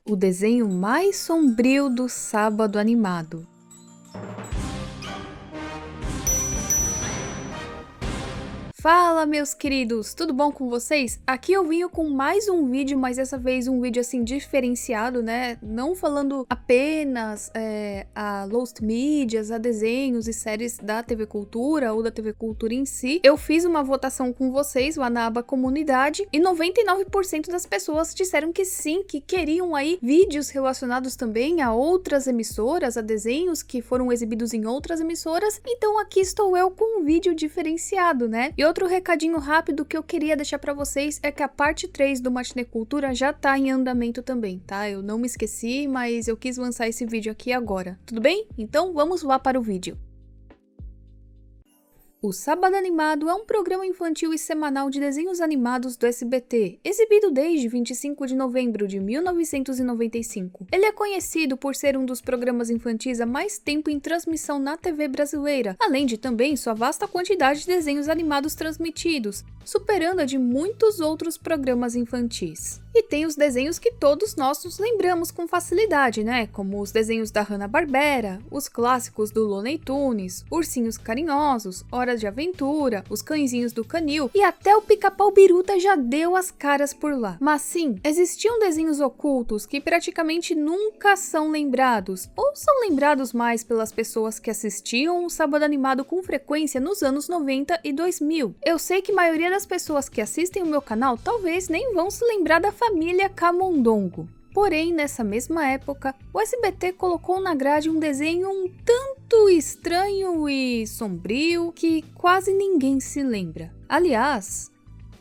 o desenho mais sombrio do sábado animado. Fala, meus queridos, tudo bom com vocês? Aqui eu vim com mais um vídeo, mas dessa vez um vídeo assim diferenciado, né? Não falando apenas a Lost Medias, a desenhos e séries da TV Cultura ou da TV Cultura em si. Eu fiz uma votação com vocês lá na aba comunidade e 99% das pessoas disseram que sim, que queriam aí vídeos relacionados também a outras emissoras, a desenhos que foram exibidos em outras emissoras. Então aqui estou eu com um vídeo diferenciado, né? E outro recadinho rápido que eu queria deixar pra vocês é que a parte 3 do Matinê Cultura já tá em andamento também, tá? Eu não me esqueci, mas eu quis lançar esse vídeo aqui agora, tudo bem? Então vamos lá para o vídeo. O Sábado Animado é um programa infantil e semanal de desenhos animados do SBT, exibido desde 25 de novembro de 1995. Ele é conhecido por ser um dos programas infantis há mais tempo em transmissão na TV brasileira, além de também sua vasta quantidade de desenhos animados transmitidos, superando a de muitos outros programas infantis. E tem os desenhos que todos nós nos lembramos com facilidade, né? Como os desenhos da Hanna-Barbera, os clássicos do Looney Tunes, Ursinhos Carinhosos, Hora de Aventura, os Cãezinhos do Canil e até o Pica-Pau Biruta já deu as caras por lá. Mas sim, existiam desenhos ocultos que praticamente nunca são lembrados, ou são lembrados mais pelas pessoas que assistiam o Sábado Animado com frequência nos anos 90 e 2000. Eu sei que a maioria das pessoas que assistem o meu canal talvez nem vão se lembrar da família Camundongo. Porém, nessa mesma época, o SBT colocou na grade um desenho um tanto estranho e sombrio que quase ninguém se lembra. Aliás,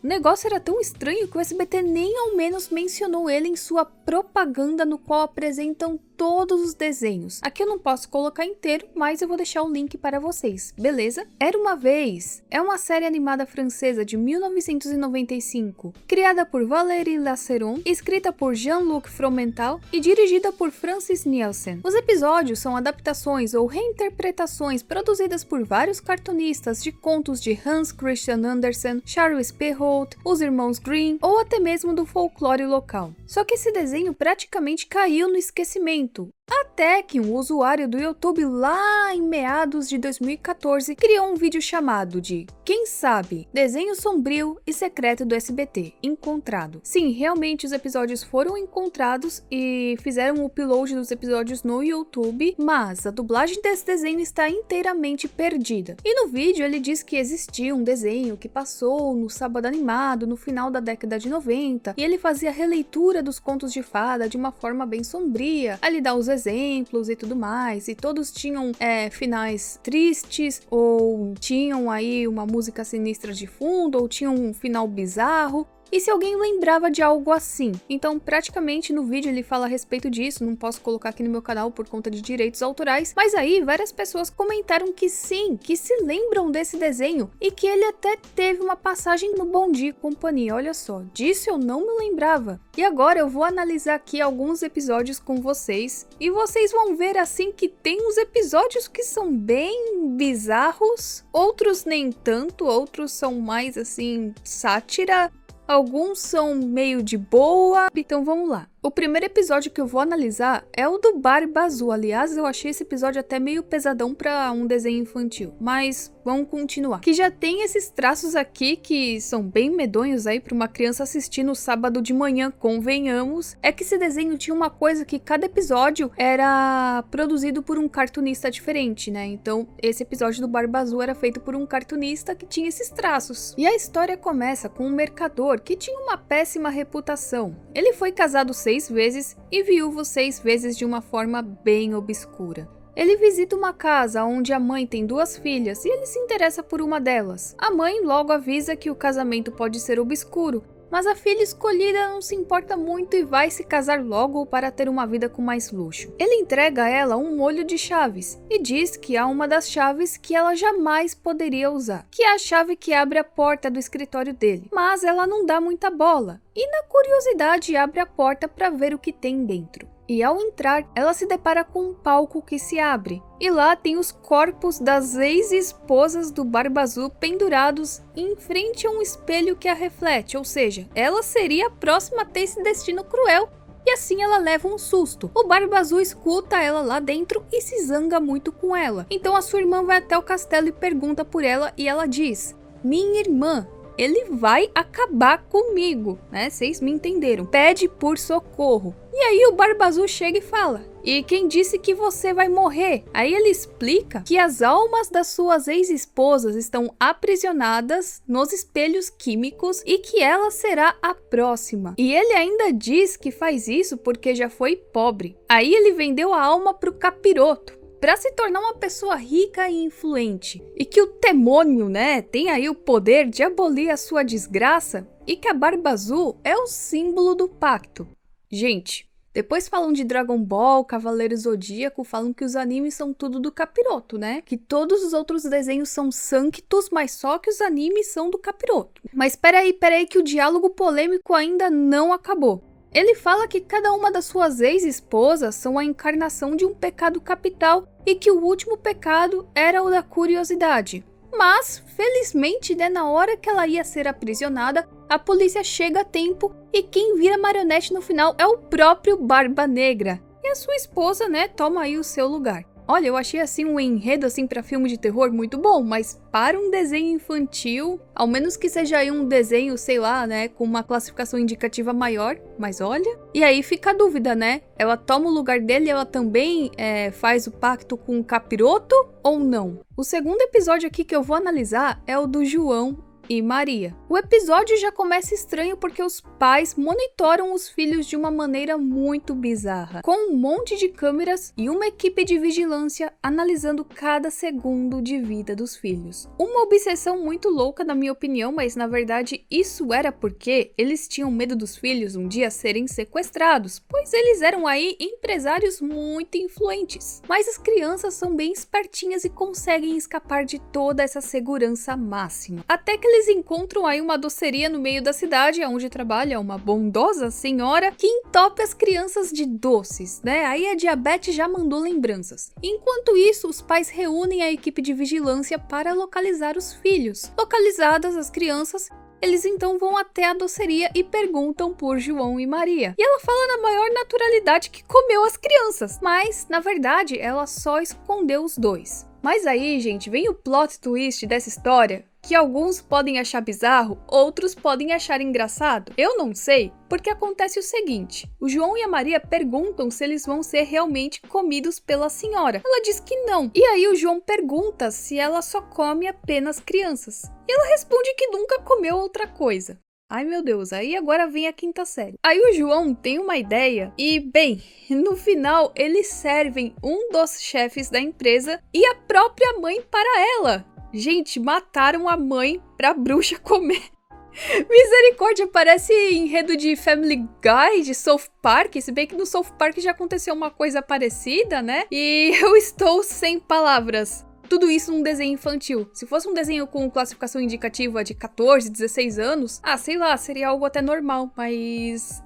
o negócio era tão estranho que o SBT nem ao menos mencionou ele em sua propaganda, no qual apresentam todos os desenhos. Aqui eu não posso colocar inteiro, mas eu vou deixar o link para vocês, beleza? Era uma Vez é uma série animada francesa de 1995, criada por Valérie Lasseron, escrita por Jean-Luc Fromental e dirigida por Francis Nielsen. Os episódios são adaptações ou reinterpretações produzidas por vários cartunistas de contos de Hans Christian Andersen, Charles Perrault, os irmãos Grimm ou até mesmo do folclore local. Só que esse desenho praticamente caiu no esquecimento, até que um usuário do YouTube lá em meados de 2014 criou um vídeo chamado de Quem sabe? Desenho sombrio e secreto do SBT, encontrado. Sim, realmente os episódios foram encontrados e fizeram o upload dos episódios no YouTube, mas a dublagem desse desenho está inteiramente perdida. E no vídeo ele diz que existia um desenho que passou no Sábado Animado no final da década de 90 e ele fazia releitura dos contos de fada de uma forma bem sombria, ali dá os exemplos e tudo mais, e todos tinham finais tristes, ou tinham aí uma música sinistra de fundo, ou tinham um final bizarro. E se alguém lembrava de algo assim? Então, praticamente no vídeo ele fala a respeito disso, não posso colocar aqui no meu canal por conta de direitos autorais, mas aí várias pessoas comentaram que sim, que se lembram desse desenho e que ele até teve uma passagem no Bom Dia e Companhia, olha só, disso eu não me lembrava. E agora eu vou analisar aqui alguns episódios com vocês e vocês vão ver assim que tem uns episódios que são bem bizarros, outros nem tanto, outros são mais assim, sátira. Alguns são meio de boa, então vamos lá. O primeiro episódio que eu vou analisar é o do Barba Azul. Aliás, eu achei esse episódio até meio pesadão para um desenho infantil, mas vamos continuar. Que já tem esses traços aqui que são bem medonhos aí para uma criança assistir no sábado de manhã, convenhamos. É que esse desenho tinha uma coisa que cada episódio era produzido por um cartunista diferente, né? Então, esse episódio do Barba Azul era feito por um cartunista que tinha esses traços. E a história começa com um mercador que tinha uma péssima reputação. Ele foi casado 6 vezes e viúvo 6 vezes de uma forma bem obscura. Ele visita uma casa onde a mãe tem 2 filhas e ele se interessa por uma delas. A mãe logo avisa que o casamento pode ser obscuro, mas a filha escolhida não se importa muito e vai se casar logo para ter uma vida com mais luxo. Ele entrega a ela um molho de chaves e diz que há uma das chaves que ela jamais poderia usar, que é a chave que abre a porta do escritório dele, mas ela não dá muita bola e na curiosidade abre a porta para ver o que tem dentro. E ao entrar, ela se depara com um palco que se abre. E lá tem os corpos das ex-esposas do Barba Azul pendurados em frente a um espelho que a reflete. Ou seja, ela seria a próxima a ter esse destino cruel e assim ela leva um susto. O Barba Azul escuta ela lá dentro e se zanga muito com ela. Então a sua irmã vai até o castelo e pergunta por ela e ela diz: minha irmã, ele vai acabar comigo, né? Vocês me entenderam. Pede por socorro. E aí o Barba Azul chega e fala: e quem disse que você vai morrer? Aí ele explica que as almas das suas ex-esposas estão aprisionadas nos espelhos químicos e que ela será a próxima. E ele ainda diz que faz isso porque já foi pobre. Aí ele vendeu a alma pro capiroto para se tornar uma pessoa rica e influente. E que o demônio, né, tem aí o poder de abolir a sua desgraça e que a Barba Azul é o símbolo do pacto. Gente, depois falam de Dragon Ball, Cavaleiro Zodíaco, falam que os animes são tudo do capiroto, né? Que todos os outros desenhos são sanctos, mas só que os animes são do capiroto. Mas peraí que o diálogo polêmico ainda não acabou. Ele fala que cada uma das suas ex-esposas são a encarnação de um pecado capital e que o último pecado era o da curiosidade. Mas, felizmente, né, na hora que ela ia ser aprisionada, a polícia chega a tempo e quem vira marionete no final é o próprio Barba Negra. E a sua esposa, né, toma aí o seu lugar. Olha, eu achei assim um enredo assim para filme de terror muito bom, mas para um desenho infantil, ao menos que seja aí um desenho, sei lá, né, com uma classificação indicativa maior, mas olha. E aí fica a dúvida, né? Ela toma o lugar dele, ela também faz o pacto com o capiroto ou não? O segundo episódio aqui que eu vou analisar é o do João e Maria. O episódio já começa estranho porque os pais monitoram os filhos de uma maneira muito bizarra, com um monte de câmeras e uma equipe de vigilância analisando cada segundo de vida dos filhos. Uma obsessão muito louca na minha opinião, mas na verdade isso era porque eles tinham medo dos filhos um dia serem sequestrados, pois eles eram aí empresários muito influentes. Mas as crianças são bem espertinhas e conseguem escapar de toda essa segurança máxima. Até que eles encontram aí uma doceria no meio da cidade, onde trabalha uma bondosa senhora que entope as crianças de doces, né? Aí a diabetes já mandou lembranças. Enquanto isso, os pais reúnem a equipe de vigilância para localizar os filhos. Localizadas as crianças, eles então vão até a doceria e perguntam por João e Maria. E ela fala na maior naturalidade que comeu as crianças, mas na verdade ela só escondeu os dois. Mas aí, gente, vem o plot twist dessa história, que alguns podem achar bizarro, outros podem achar engraçado. Eu não sei, porque acontece o seguinte: o João e a Maria perguntam se eles vão ser realmente comidos pela senhora. Ela diz que não. E aí o João pergunta se ela só come apenas crianças. E ela responde que nunca comeu outra coisa. Ai meu Deus, aí agora vem a quinta série. Aí o João tem uma ideia e, bem, no final eles servem um dos chefes da empresa e a própria mãe para ela. Gente, mataram a mãe pra bruxa comer. Misericórdia, parece enredo de Family Guy, de South Park, se bem que no South Park já aconteceu uma coisa parecida, né? E eu estou sem palavras. Tudo isso num desenho infantil. Se fosse um desenho com classificação indicativa de 14, 16 anos, sei lá, seria algo até normal, mas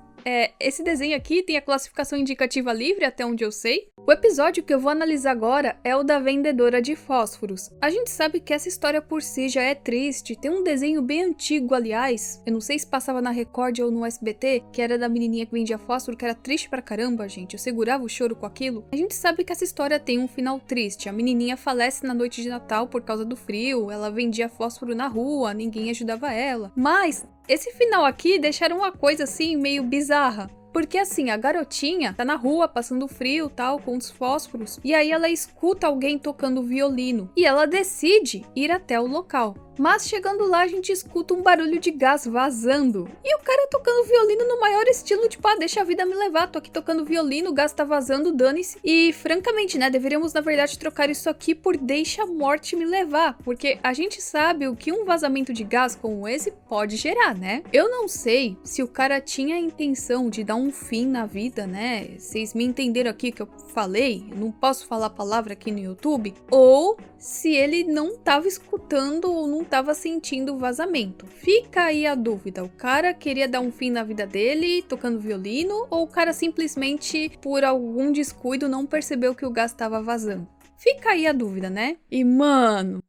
esse desenho aqui tem a classificação indicativa livre, até onde eu sei. O episódio que eu vou analisar agora é o da vendedora de fósforos. A gente sabe que essa história por si já é triste. Tem um desenho bem antigo, aliás, eu não sei se passava na Record ou no SBT, que era da menininha que vendia fósforo, que era triste pra caramba, gente. Eu segurava o choro com aquilo. A gente sabe que essa história tem um final triste. A menininha falece na noite de Natal por causa do frio, ela vendia fósforo na rua, ninguém ajudava ela. Mas esse final aqui deixaram uma coisa assim meio bizarra. Porque assim, a garotinha tá na rua passando frio tal, com os fósforos, e aí ela escuta alguém tocando violino e ela decide ir até o local. Mas chegando lá a gente escuta um barulho de gás vazando. E o cara tocando violino no maior estilo, tipo, deixa a vida me levar, tô aqui tocando violino, o gás tá vazando, dane-se. E francamente, né, deveríamos na verdade trocar isso aqui por deixa a morte me levar. Porque a gente sabe o que um vazamento de gás como esse pode gerar, né? Eu não sei se o cara tinha a intenção de dar um fim na vida, né? Vocês me entenderam aqui que eu falei, eu não posso falar a palavra aqui no YouTube, ou se ele não tava escutando ou não tava sentindo o vazamento. Fica aí a dúvida, o cara queria dar um fim na vida dele tocando violino, ou o cara simplesmente por algum descuido não percebeu que o gás tava vazando. Fica aí a dúvida, né? E mano,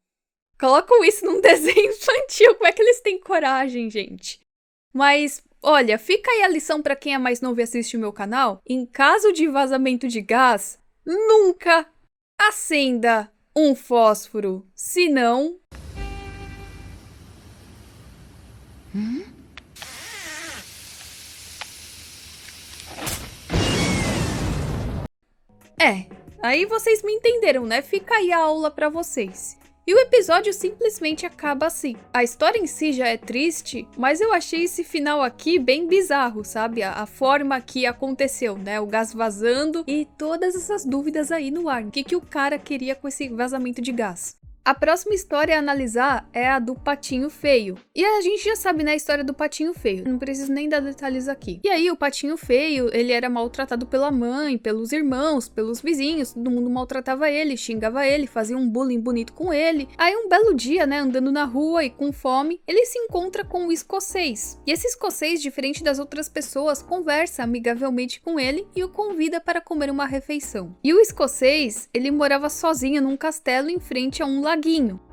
colocam isso num desenho infantil, como é que eles têm coragem, gente? Mas Olha, fica aí a lição para quem é mais novo e assiste o meu canal. Em caso de vazamento de gás, nunca acenda um fósforo, senão... Aí vocês me entenderam, né? Fica aí a aula pra vocês. E o episódio simplesmente acaba assim. A história em si já é triste, mas eu achei esse final aqui bem bizarro, sabe? A forma que aconteceu, né? O gás vazando e todas essas dúvidas aí no ar. O que o cara queria com esse vazamento de gás? A próxima história a analisar é a do Patinho Feio. E a gente já sabe, né, a história do Patinho Feio. Não preciso nem dar detalhes aqui. E aí, o Patinho Feio, ele era maltratado pela mãe, pelos irmãos, pelos vizinhos. Todo mundo maltratava ele, xingava ele, fazia um bullying bonito com ele. Aí, um belo dia, né, andando na rua e com fome, ele se encontra com o escocês. E esse escocês, diferente das outras pessoas, conversa amigavelmente com ele e o convida para comer uma refeição. E o escocês, ele morava sozinho num castelo em frente a um laguinho.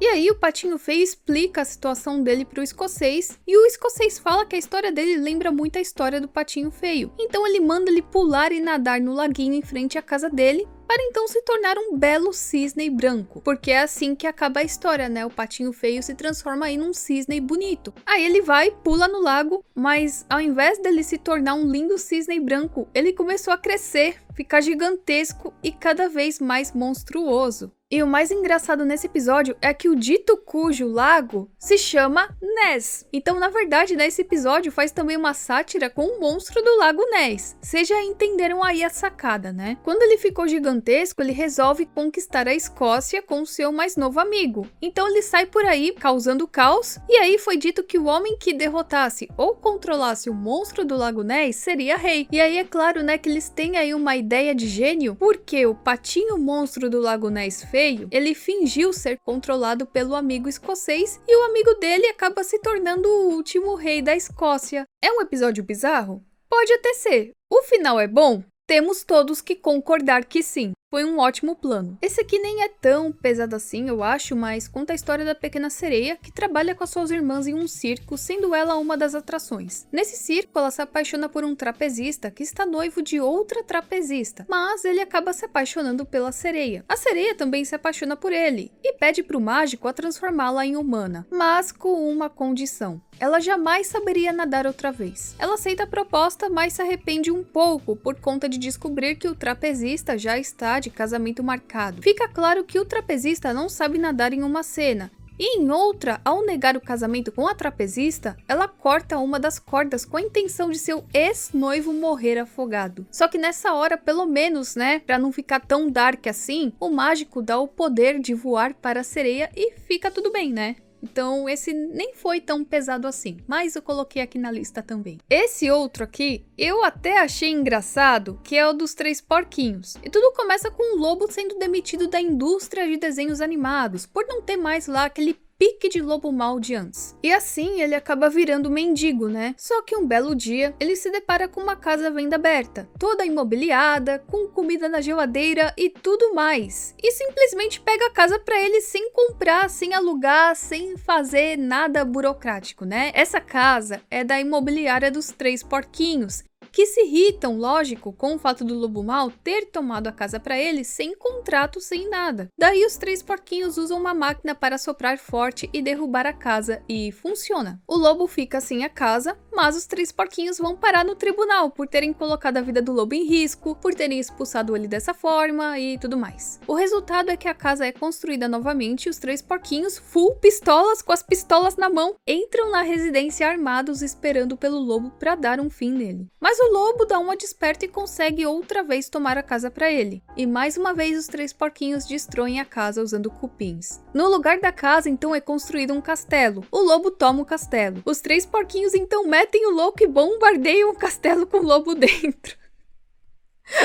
E aí o Patinho Feio explica a situação dele pro escocês, e o escocês fala que a história dele lembra muito a história do Patinho Feio. Então ele manda ele pular e nadar no laguinho em frente à casa dele, para então se tornar um belo cisne branco. Porque é assim que acaba a história, né? O Patinho Feio se transforma aí num cisne bonito. Aí ele vai, pula no lago, mas ao invés dele se tornar um lindo cisne branco, ele começou a crescer, ficar gigantesco e cada vez mais monstruoso. E o mais engraçado nesse episódio é que o dito cujo lago se chama Ness. Então, na verdade, nesse episódio faz também uma sátira com o monstro do lago Ness. Vocês já entenderam aí a sacada, né? Quando ele ficou gigantesco, ele resolve conquistar a Escócia com o seu mais novo amigo. Então ele sai por aí causando caos, e aí foi dito que o homem que derrotasse ou controlasse o monstro do lago Ness seria rei. E aí é claro, né, que eles têm aí uma ideia de gênio, porque o patinho monstro do lago Ness feio, ele fingiu ser controlado pelo amigo escocês e o amigo dele acaba se tornando o último rei da Escócia. É um episódio bizarro? Pode até ser. O final é bom? Temos todos que concordar que sim. Foi um ótimo plano. Esse aqui nem é tão pesado assim, eu acho, mas conta a história da pequena sereia que trabalha com as suas irmãs em um circo, sendo ela uma das atrações. Nesse circo, ela se apaixona por um trapezista que está noivo de outra trapezista, mas ele acaba se apaixonando pela sereia. A sereia também se apaixona por ele e pede para o mágico a transformá-la em humana, mas com uma condição. Ela jamais saberia nadar outra vez. Ela aceita a proposta, mas se arrepende um pouco por conta de descobrir que o trapezista já está de casamento marcado. Fica claro que o trapezista não sabe nadar em uma cena, e em outra, ao negar o casamento com a trapezista, ela corta uma das cordas com a intenção de seu ex-noivo morrer afogado. Só que nessa hora, pelo menos, né, pra não ficar tão dark assim, o mágico dá o poder de voar para a sereia e fica tudo bem, né? Então esse nem foi tão pesado assim, mas eu coloquei aqui na lista também. Esse outro aqui, eu até achei engraçado, que é o dos 3 porquinhos. E tudo começa com o lobo sendo demitido da indústria de desenhos animados, por não ter mais lá aquele pique de lobo mal de antes. E assim ele acaba virando mendigo, né? Só que um belo dia, ele se depara com uma casa à venda aberta, toda imobiliada, com comida na geladeira e tudo mais. E simplesmente pega a casa pra ele sem comprar, sem alugar, sem fazer nada burocrático, né? Essa casa é da imobiliária dos 3 porquinhos, que se irritam, lógico, com o fato do lobo mau ter tomado a casa para ele sem contrato, sem nada. Daí os 3 porquinhos usam uma máquina para soprar forte e derrubar a casa, e funciona. O lobo fica sem a casa, mas os 3 porquinhos vão parar no tribunal por terem colocado a vida do lobo em risco, por terem expulsado ele dessa forma e tudo mais. O resultado é que a casa é construída novamente e os 3 porquinhos, full pistolas, com as pistolas na mão, entram na residência armados esperando pelo lobo para dar um fim nele. Mas o lobo dá uma desperta e consegue outra vez tomar a casa para ele. E mais uma vez os 3 porquinhos destroem a casa usando cupins. No lugar da casa, então, é construído um castelo. O lobo toma o castelo. Os 3 porquinhos então metem o louco e bombardeiam o castelo com o lobo dentro.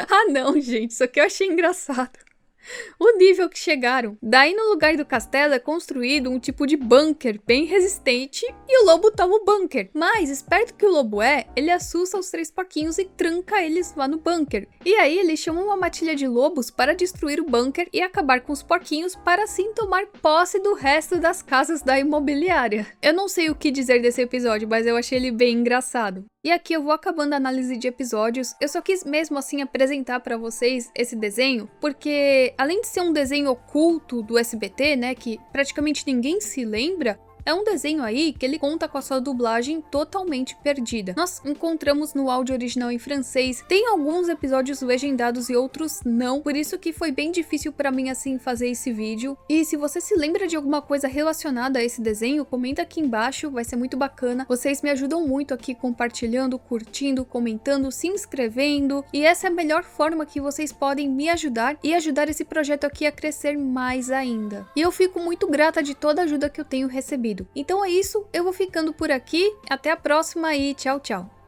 Ah não, gente, isso aqui eu achei engraçado. O nível que chegaram. Daí no lugar do castelo é construído um tipo de bunker bem resistente e o lobo toma o bunker. Mas, esperto que o lobo é, ele assusta os 3 porquinhos e tranca eles lá no bunker. E aí ele chama uma matilha de lobos para destruir o bunker e acabar com os porquinhos para assim tomar posse do resto das casas da imobiliária. Eu não sei o que dizer desse episódio, mas eu achei ele bem engraçado. E aqui eu vou acabando a análise de episódios. Eu só quis mesmo assim apresentar pra vocês esse desenho, porque além de ser um desenho oculto do SBT, né, que praticamente ninguém se lembra, é um desenho aí que ele conta com a sua dublagem totalmente perdida. Nós encontramos no áudio original em francês, tem alguns episódios legendados e outros não, por isso que foi bem difícil pra mim assim fazer esse vídeo. E se você se lembra de alguma coisa relacionada a esse desenho, comenta aqui embaixo, vai ser muito bacana. Vocês me ajudam muito aqui compartilhando, curtindo, comentando, se inscrevendo, e essa é a melhor forma que vocês podem me ajudar e ajudar esse projeto aqui a crescer mais ainda. E eu fico muito grata de toda a ajuda que eu tenho recebido. Então é isso, eu vou ficando por aqui, até a próxima e tchau, tchau!